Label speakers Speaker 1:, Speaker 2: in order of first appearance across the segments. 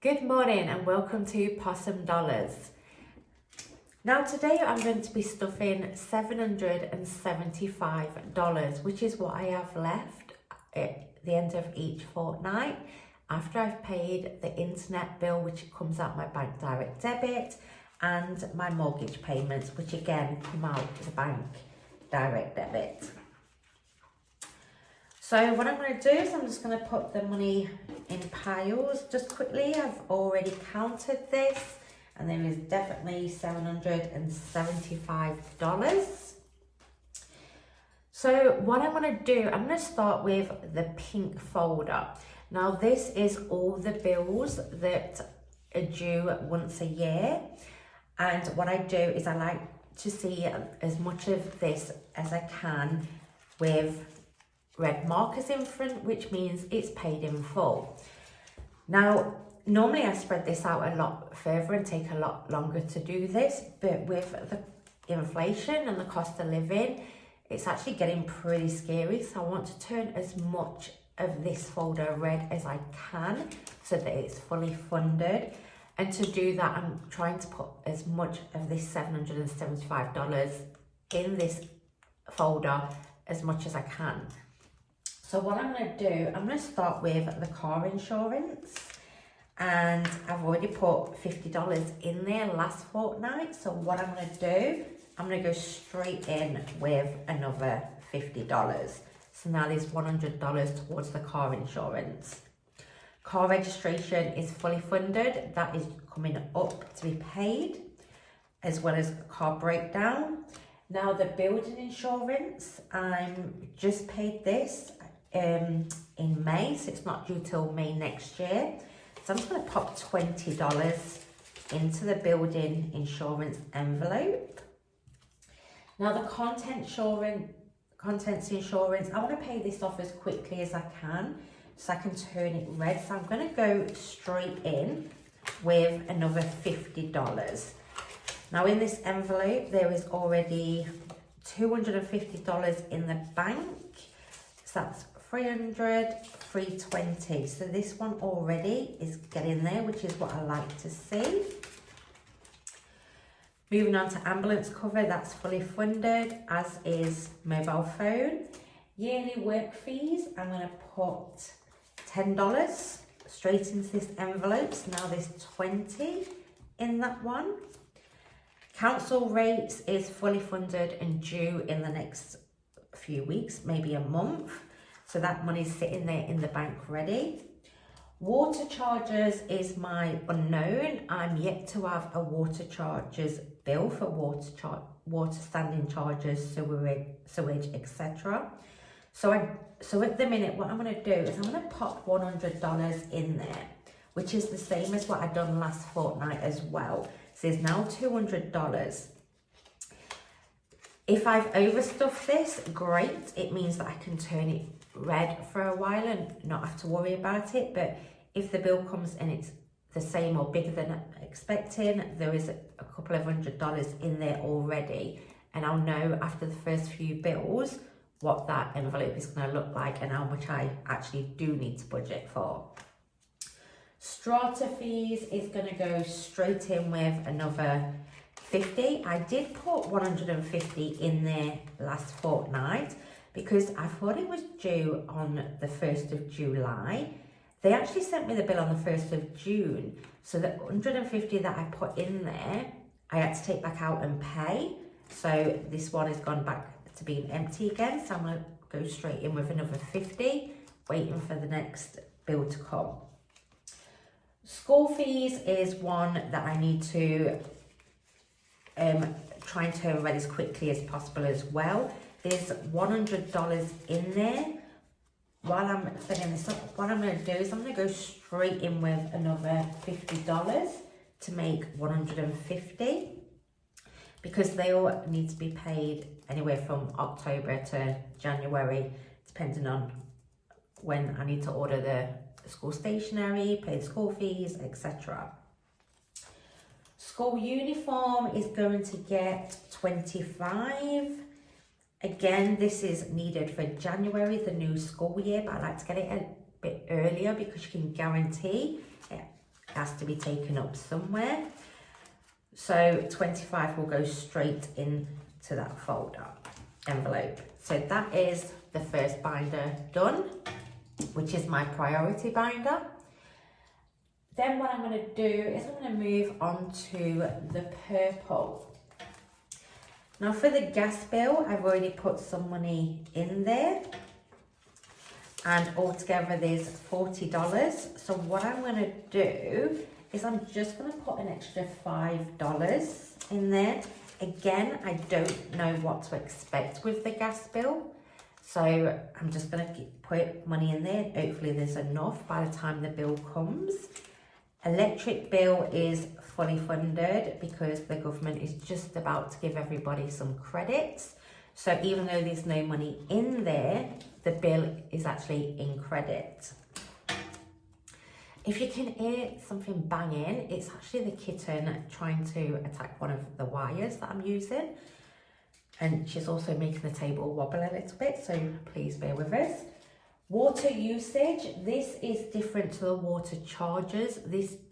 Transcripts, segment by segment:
Speaker 1: Good morning and welcome to Possum Dollars. Now today I'm going to be stuffing $775, which is what I have left at the end of each fortnight after I've paid the internet bill, which comes out my bank direct debit, and my mortgage payments, which again come out the bank direct debit. So what I'm going to do is I'm just going to put the money in piles just quickly. I've already counted this and there is definitely $775. So what I'm going to do, I'm going to start with the pink folder. Now this is all the bills that are due once a year, and what I do is I like to see as much of this as I can with red markers in front, which means it's paid in full. Now, normally I spread this out a lot further and take a lot longer to do this, but with the inflation and the cost of living, it's actually getting pretty scary. So I want to turn as much of this folder red as I can so that it's fully funded. And to do that, I'm trying to put as much of this $775 in this folder as much as I can. So what I'm going to do, I'm going to start with the car insurance, and I've already put $50 in there last fortnight. So what I'm going to do, I'm going to go straight in with another $50. So now there's $100 towards the car insurance. Car registration is fully funded. That is coming up to be paid, as well as car breakdown. Now the building insurance, I'm just paid this in May, so it's not due till May next year. So I'm just going to pop $20 into the building insurance envelope. Now the contents insurance, I want to pay this off as quickly as I can so I can turn it red. So I'm going to go straight in with another $50. Now in this envelope there is already $250 in the bank. So that's 300, 320. So this one already is getting there, which is what I like to see. Moving on to ambulance cover, that's fully funded, as is mobile phone. Yearly work fees, I'm going to put $10 straight into this envelope. So now there's 20 in that one. Council rates is fully funded and due in the next few weeks, maybe a month. So that money's sitting there in the bank ready. Water charges is my unknown. I'm yet to have a water charges bill for water standing charges, sewage, etc. So at the minute, what I'm going to do is I'm going to pop $100 in there, which is the same as what I've done last fortnight as well. So there's now $200. If I've overstuffed this, great. It means that I can turn it red for a while and not have to worry about it. But if the bill comes and it's the same or bigger than expecting, there is a couple of $100 in there already. And I'll know after the first few bills what that envelope is going to look like and how much I actually do need to budget for. Strata fees is going to go straight in with another 50. I did put 150 in there last fortnight because I thought it was due on the 1st of July. They actually sent me the bill on the 1st of June. So the 150 that I put in there, I had to take back out and pay. So this one has gone back to being empty again. So I'm going to go straight in with another 50, waiting for the next bill to come. School fees is one that I need to try and turn red as quickly as possible as well. There's $100 in there. While I'm filling this up, what I'm going to do is I'm going to go straight in with another $50 to make 150, because they all need to be paid anywhere from October to January, depending on when I need to order the school stationery, pay the school fees, etc. School uniform is going to get 25. Again, this is needed for January, the new school year, but I like to get it a bit earlier because you can guarantee has to be taken up somewhere. So 25 will go straight into that folder envelope. So that is the first binder done, which is my priority binder. Then what I'm going to do is I'm going to move on to the purple. Now for the gas bill, I've already put some money in there. And altogether there's $40. So what I'm going to do is I'm just going to put an extra $5 in there. Again, I don't know what to expect with the gas bill. So I'm just going to put money in there. Hopefully there's enough by the time the bill comes. Electric bill is fully funded because the government is just about to give everybody some credits. So even though there's no money in there, the bill is actually in credit. If you can hear something banging, it's actually the kitten trying to attack one of the wires that I'm using. And she's also making the table wobble a little bit, so please bear with us. Water usage, this is different to the water charges.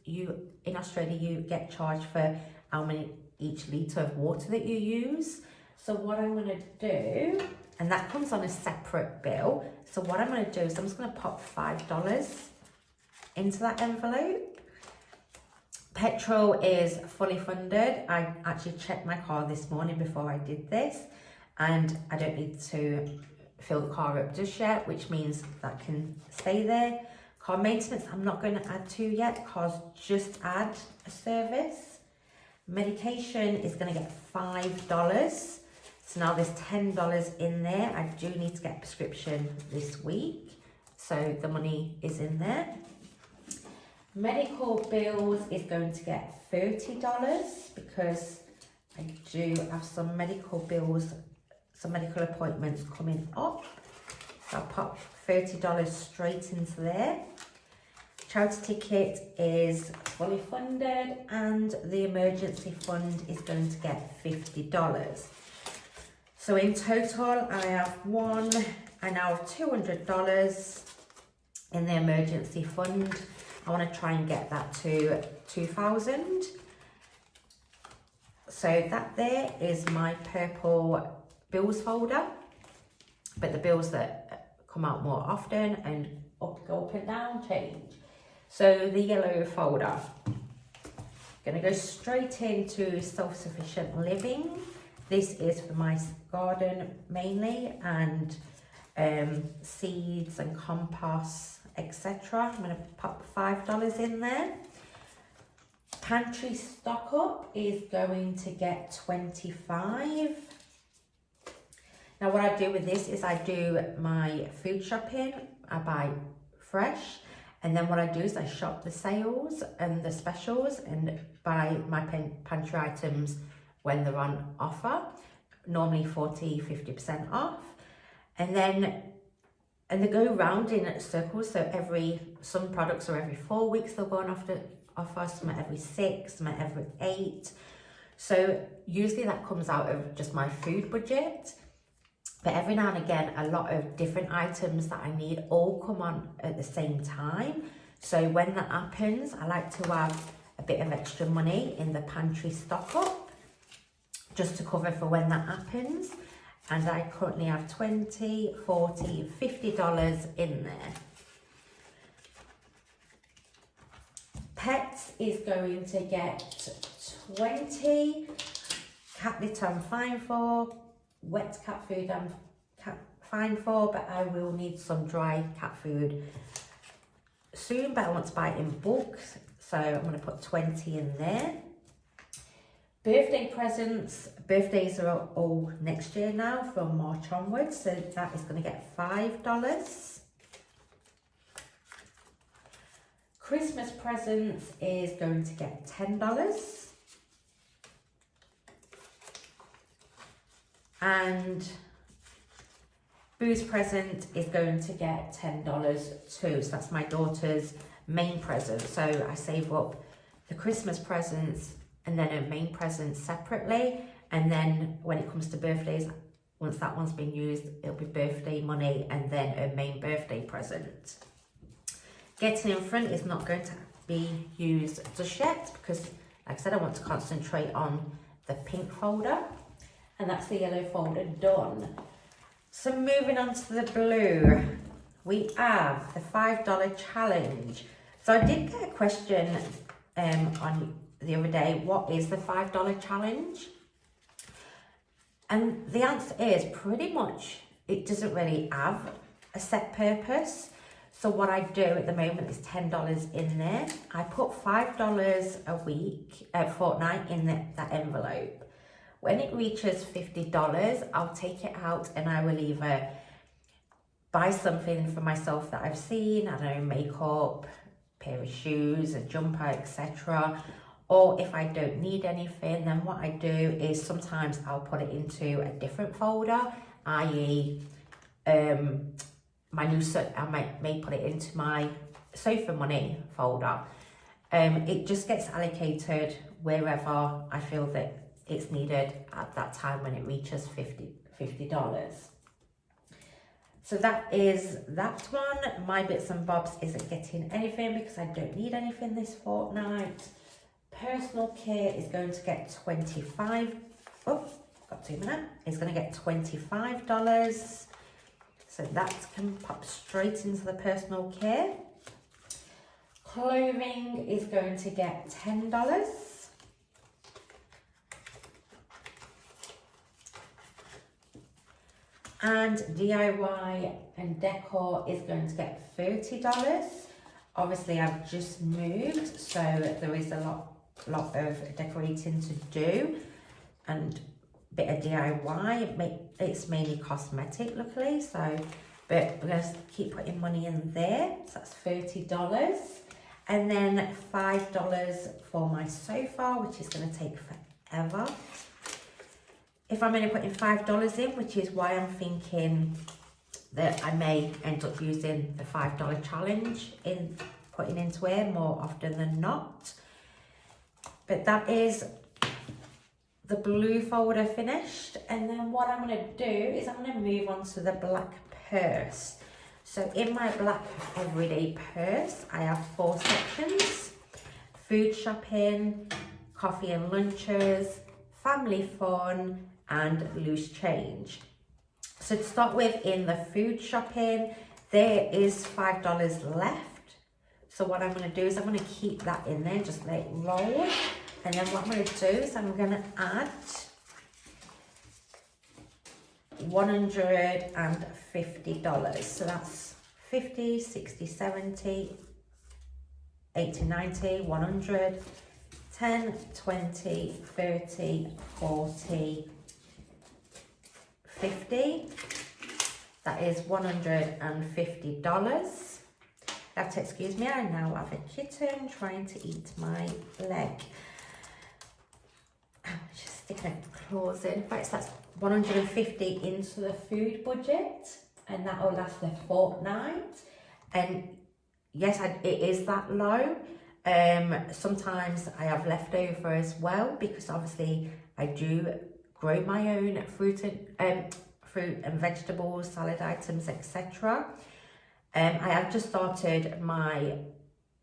Speaker 1: In Australia, you get charged for how many each litre of water that you use. So what I'm going to do, and that comes on a separate bill. So what I'm going to do is I'm just going to pop $5 into that envelope. Petrol is fully funded. I actually checked my car this morning before I did this, and I don't need to fill the car up just yet, which means that can stay there. Car maintenance, I'm not going to add to yet. Cars just add a service. Medication is going to get $5. So now there's $10 in there. I do need to get a prescription this week, so the money is in there. Medical bills is going to get $30 because I do have some medical bills, some medical appointments coming up. So I'll pop $30 straight into there. Charity ticket is fully funded, and the emergency fund is going to get $50. So in total, I have I now have $200 in the emergency fund. I want to try and get that to 2,000. So that there is my purple bills folder, but the bills that come out more often and go up and down change. So the yellow folder, gonna go straight into self-sufficient living. This is for my garden mainly, and seeds and compost, etc. I'm gonna pop $5 in there. Pantry stock up is going to get $25. Now what I do with this is I do my food shopping, I buy fresh, and then what I do is I shop the sales and the specials and buy my pantry items when they're on offer, normally 40-50% off. And they go round in circles, so some products are every 4 weeks they'll go on offer, some are every 6, some are every 8. So usually that comes out of just my food budget. But every now and again, a lot of different items that I need all come on at the same time. So when that happens, I like to have a bit of extra money in the pantry stock up, just to cover for when that happens. And I currently have $20, $40, $50 in there. Pets is going to get 20. Cat litter I'm fine for. Wet cat food I'm fine for, but I will need some dry cat food soon, but I want to buy it in bulk, so I'm going to put 20 in there. Birthday presents, birthdays are all next year now from March onwards, so that is going to get $5. Christmas presents is going to get $10. And booze present is going to get $10 too. So that's my daughter's main present. So I save up the Christmas presents and then a main present separately. And then when it comes to birthdays, once that one's been used, it'll be birthday money and then a main birthday present. Getting in front is not going to be used just yet, because like I said, I want to concentrate on the pink folder, and that's the yellow folder done. So moving on to the blue, we have the $5 challenge. So I did get a question on the other day, what is the $5 challenge? And the answer is pretty much it doesn't really have a set purpose. So what I do at the moment is $10 in there. I put $5 a week, fortnight in that envelope. When it reaches $50, I'll take it out and I will either buy something for myself that I've seen, I don't know, makeup, pair of shoes, a jumper, etc. Or if I don't need anything, then what I do is sometimes I'll put it into a different folder, i.e. I may put it into my sofa money folder. It just gets allocated wherever I feel that it's needed at that time when it reaches $50. So that is that one. My bits and bobs isn't getting anything because I don't need anything this fortnight. Personal care is going to get It's going to get $25. So that can pop straight into the personal care. Clothing is going to get $10. And DIY and decor is going to get $30. Obviously I've just moved, so there is a lot of decorating to do and a bit of DIY. It's mainly cosmetic, luckily, but we're going to keep putting money in there. So that's $30. And then $5 for my sofa, which is going to take forever. If I'm only putting $5 in, which is why I'm thinking that I may end up using the $5 challenge in putting into it more often than not. But that is the blue folder finished. And then what I'm going to do is I'm going to move on to the black purse. So in my black everyday purse, I have 4 sections: food shopping, coffee and lunches, family fun, and loose change. So to start with, in the food shopping, there is $5 left. So what I'm going to do is I'm going to keep that in there, just let it roll. And then what I'm going to do is I'm going to add $150. So that's 50, 60, 70, 80, 90, 100, 10, 20, 30, 40, 50. That is $150. That, excuse me, I now have a kitten trying to eat my leg. Just sticking her claws in. Right, so that's $150 into the food budget, and that will last a fortnight. And yes, it is that low. Sometimes I have leftover as well, because obviously I do grow my own fruit and vegetables, salad items, etc. I have just started my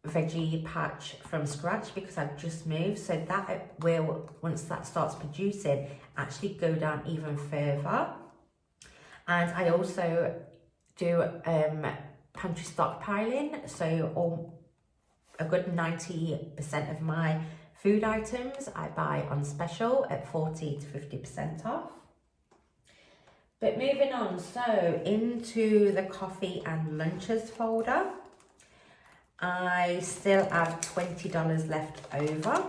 Speaker 1: veggie patch from scratch because I've just moved, so that will, once that starts producing, actually go down even further. And I also do pantry stockpiling, so a good 90% of my food items I buy on special at 40 to 50% off. But moving on, so into the coffee and lunches folder, I still have $20 left over.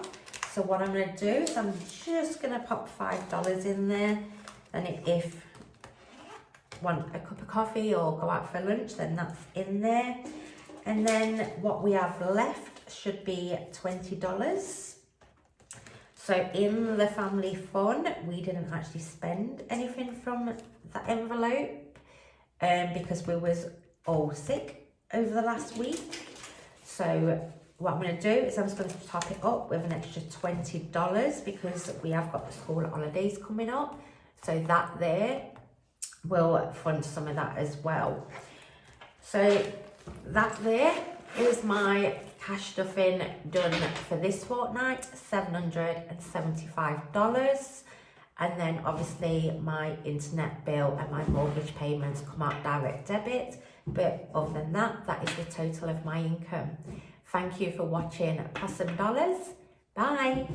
Speaker 1: So what I'm going to do is I'm just going to pop $5 in there, and if you want a cup of coffee or go out for lunch, then that's in there. And then what we have left should be $20. So in the family fun, we didn't actually spend anything from that envelope because we was all sick over the last week. So what I'm going to do is I'm just going to top it up with an extra $20 because we have got the school holidays coming up. So that there will fund some of that as well. So that there is my cash stuffing done for this fortnight, $775. And then obviously my internet bill and my mortgage payments come out direct debit. But other than that, that is the total of my income. Thank you for watching Possum Dollars. Bye.